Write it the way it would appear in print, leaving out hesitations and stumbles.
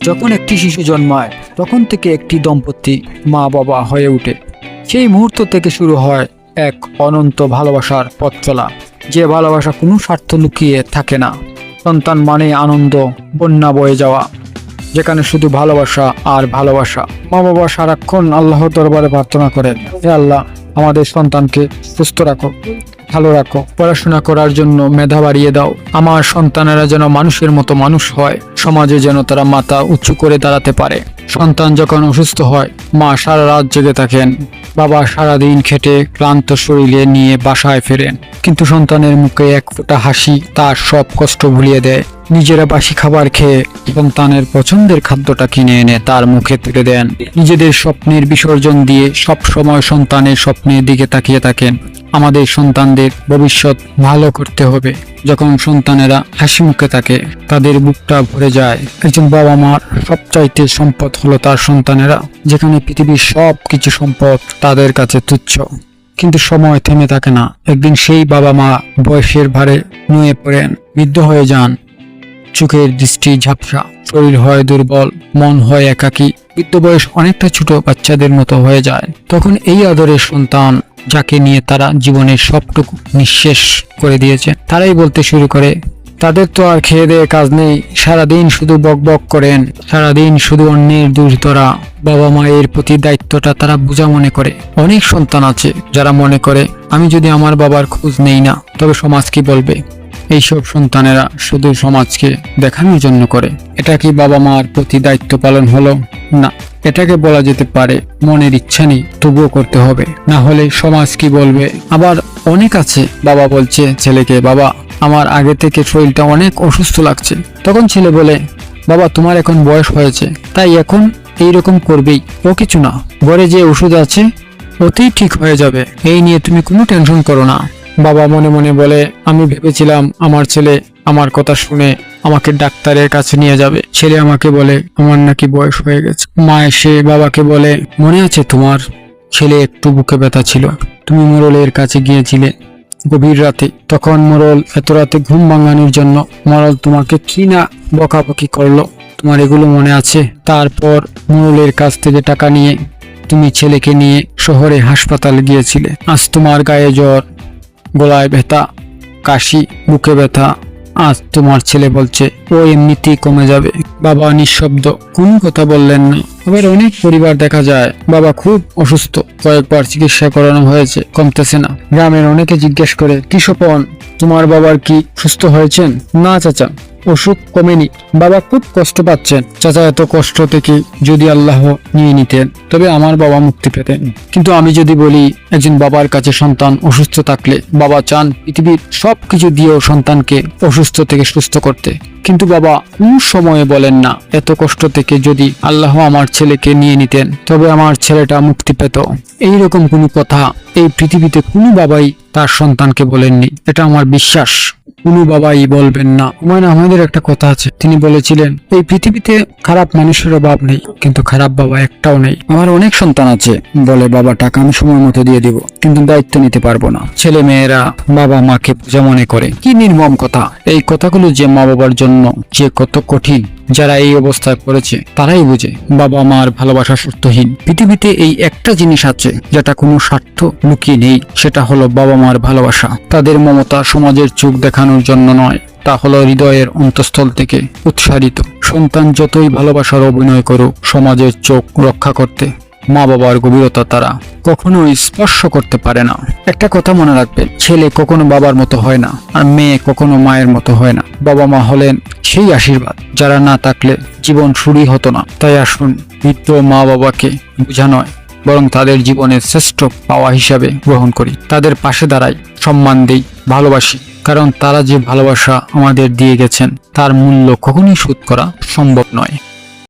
যখন একটি শিশু জন্মায় তখন থেকে একটি দম্পতি মা বাবা হয়ে ওঠে। সেই মুহূর্ত থেকে শুরু হয় এক অনন্ত ভালোবাসার পথ চলা, যে ভালোবাসা কোনো স্বার্থ লুকিয়ে থাকে না। সন্তান মানে আনন্দ বন্যা বয়ে যাওয়া, যেখানে শুধু ভালোবাসা আর ভালোবাসা। মা বাবা সারাক্ষণ আল্লাহর দরবারে প্রার্থনা করেন, হে আল্লাহ, আমাদের সন্তানকে সুস্থ রাখো, ভালো রাখো, পড়াশোনা করার জন্য মেধা বাড়িয়ে দাও। আমার সন্তানেরা যেন মানুষের মতো মানুষ হয়, সমাজে যেন তারা মাথা উঁচু করে দাঁড়াতে পারে। সন্তান যখন অসুস্থ হয় মা সারা রাত জেগে থাকেন, বাবা সারাদিন খেটে ক্লান্ত শরীরে নিয়ে বাসায় ফেরেন, কিন্তু সন্তানের মুখে এক ফোঁটা হাসি তার সব কষ্ট ভুলিয়ে দেয়। নিজেরা বাসি খাবার খেয়ে সন্তানের পছন্দের খাদ্যটা কিনে এনে তার মুখে তুলে দেন। নিজেদের স্বপ্নের বিসর্জন দিয়ে সব সময় সন্তানের স্বপ্নের দিকে তাকিয়ে থাকেন। আমাদের সন্তানদের ভবিষ্যৎ ভালো করতে হবে। যখন সন্তানেরা হাসি মুখে থাকে তাদের বুকটা ভরে যায়। একজন বাবা মার সবচাইতে সম্পদ হলো তার সন্তানেরা, যেখানে পৃথিবীর সব কিছু সম্পদ তাদের কাছে তুচ্ছ। কিন্তু সময় থেমে থাকে না। একদিন সেই বাবা মা বয়সের ভারে নুয়ে পড়েন, বৃদ্ধ হয়ে যান, চোখের দৃষ্টি ঝাপসা, শরীর হয় দুর্বল, মন হয় একাকী। বৃদ্ধ বয়স অনেকটা ছোট বাচ্চাদের মতো হয়ে যায়। তখন এই আদরের সন্তান, যাকে নিয়ে তারা জীবনের সবটুকু নিঃশেষ করে দিয়েছে, তারাই বলতে শুরু করে, তাদের তো আর খেয়ে দেয়ে কাজ নেই, সারাদিন শুধু বক বক করেন, সারাদিন শুধু অন্যের দোষ ধরা। বাবা মায়ের প্রতি দায়িত্বটা তারা বোঝা মনে করে। অনেক সন্তান আছে যারা মনে করে, আমি যদি আমার বাবার খোঁজ নেই না তবে সমাজ কি বলবে। এইসব সন্তানেরা শুধু সমাজকে দেখানোর জন্য করে। এটা কি বাবা মার প্রতি দায়িত্ব পালন হলো? না, এটাকে বলা যেতে পারে মনের ইচ্ছা নেই তবুও করতে হবে, না হলে সমাজ কি বলবে। আবার অনেক আছে বাবা বলছে ছেলেকে, বাবা আমার আগে থেকে শরীরটা অনেক অসুস্থ লাগছে। তখন ছেলে বলে, বাবা তোমার এখন বয়স হয়েছে তাই এখন এইরকম করবেই, ও কিছু না, ঘরে যে ওষুধ আছে ওতেই ঠিক হয়ে যাবে, এই নিয়ে তুমি কোনো টেনশন করো না। বাবা মনে মনে বলে, আমি ভেবেছিলাম আমার ছেলে আমার কথা শুনে আমাকে ডাক্তারের কাছে নিয়ে যাবে। ছেলে আমাকে বলে আমার নাকি বয়স হয়ে গেছে। মা এসে বাবাকে বলে, মনে আছে তোমার ছেলে একটু বুকে ব্যথা ছিল, তুমি মোড়লের কাছে গিয়েছিলে গভীর রাতে, তখন মোড়ল এত রাতে ঘুম ভাঙানোর জন্য মোড়ল তোমাকে কি না বকাবকি করলো, তোমার এগুলো মনে আছে? তারপর মোড়লের কাছ থেকে টাকা নিয়ে তুমি ছেলেকে নিয়ে শহরে হাসপাতালে গিয়েছিলে। আজ তোমার গায়ে জ্বর, গলায় ব্যথা, কাশি, বুকে ব্যথা, আজ তোমার ছেলে বলছে ও এমনিতেই কমে যাবে। বাবা নিঃশব্দ, কোনো কথা বললেন না। আবার অনেক পরিবার দেখা যায় বাবা খুব অসুস্থ, কয়েকবার চিকিৎসা করানো হয়েছে, কমতেছে না। গ্রামের অনেকে জিজ্ঞেস করে, কি স্বপন, তোমার বাবার কি সুস্থ হয়েছেন? না চাচা, অসুখ কমেনি, বাবা খুব কষ্ট পাচ্ছেন। চাচা, এত কষ্ট থেকে যদি আল্লাহ নিয়ে নিতেন তবে আমার বাবা মুক্তি পেতেন। কিন্তু আমি যদি বলি, একজন বাবার কাছে সন্তান অসুস্থ থাকলে বাবা চান পৃথিবীর সবকিছু দিয়েও সন্তানকে অসুস্থ থেকে সুস্থ করতে, কিন্তু বাবা কোন সময়ে বলেন না, এত কষ্ট থেকে যদি আল্লাহ আমার ছেলেকে নিয়ে নিতেন তবে আমার ছেলেটা মুক্তি পেত। এইরকম কোনো কথা এই পৃথিবীতে কোনো বাবাই তার সন্তানকে বলেননি, এটা আমার বিশ্বাস। কোনো বাবাই বলবেন না। হুমায়ুন আহমেদের একটা কথা আছে, তিনি বলেছিলেন, এই পৃথিবীতে খারাপ মানুষের অভাব নেই, কিন্তু খারাপ বাবা একটাও নেই। আমার অনেক সন্তান আছে বলে, বাবা টাকা আমি সময় মতো দিয়ে দিব, কিন্তু দায়িত্ব নিতে পারবো না। ছেলে মেয়েরা বাবা মাকে বোঝা মনে করে। কি নির্মম কথা! এই কথাগুলো যে মা বাবার জন্য যে কত কঠিন, যারা এই অবস্থায় পড়েছে তারাই বুঝে। বাবা মার ভালোবাসা শর্তহীন। পৃথিবীতে এই একটা জিনিস আছে যেটা কোনো স্বার্থ লুকিয়ে নেই, সেটা হলো বাবা মার ভালোবাসা। তাদের মমতা সমাজের চোখ দেখানোর জন্য নয়, তা হলো হৃদয়ের অন্তঃস্থল থেকে উৎসারিত। সন্তান যতই ভালোবাসার অভিনয় করুক, সমাজের চোখ রক্ষা করতে মা বাবার গভীরতা তারা কখনোই স্পর্শ করতে পারে না। একটা কথা মনে রাখবেন, ছেলে কখনো বাবার মতো হয় না, আর মেয়ে কখনো মায়ের মতো হয় না। বাবা মা হলেন সেই আশীর্বাদ যারা না থাকলে জীবন শুরুই হতো না। তাই আসুন বৃদ্ধ মা বাবাকে বোঝা নয়, বরং তাদের জীবনের শ্রেষ্ঠ পাওয়া হিসাবে গ্রহণ করি। তাদের পাশে দাঁড়াই, সম্মান দেই, ভালোবাসি, কারণ তারা যে ভালোবাসা আমাদের দিয়ে গেছেন তার মূল্য কখনোই শোধ করা সম্ভব নয়।